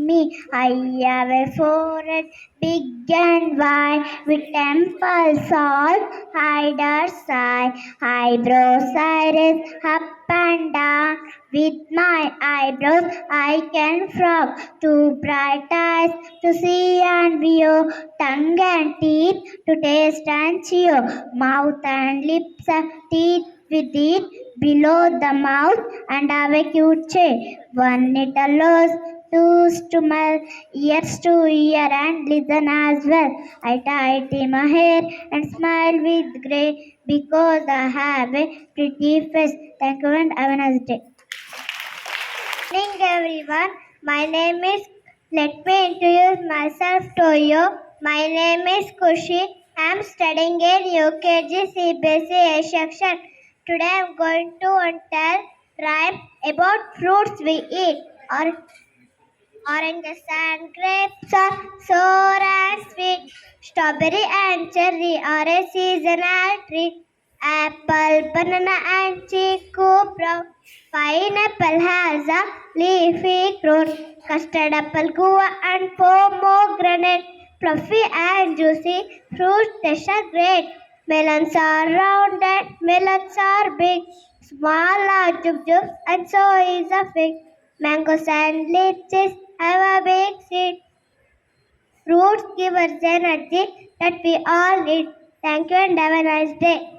me. I have a forehead big and wide, with temples all either side. Eyebrows I raise up and down. With my eyebrows I can frog. Two bright eyes to see and view. Tongue and teeth to taste and chew. Mouth and lips and teeth with it below the mouth and have a cute shape. One little nose, nose to smell, ears to hear and listen as well. I tidy my hair and smile with grey because I have a pretty face. Thank you and have a nice day. Good morning everyone. My name is, let me introduce myself to you. My name is Kushi. I am studying in UKG CBSE A section. Today I am going to tell rhyme about fruits we eat. Oranges and grapes are sour and sweet. Strawberry and cherry are a seasonal treat. Apple, banana and chiku brown. Pineapple has a leafy fruit. Custard apple, guava and pomegranate. Fluffy and juicy fruits taste are great. Melons are rounded, melons are big. Small are jujubes and so is a fig. Mangoes and lychees have a big seed. Fruits give us energy that we all need. Thank you and have a nice day.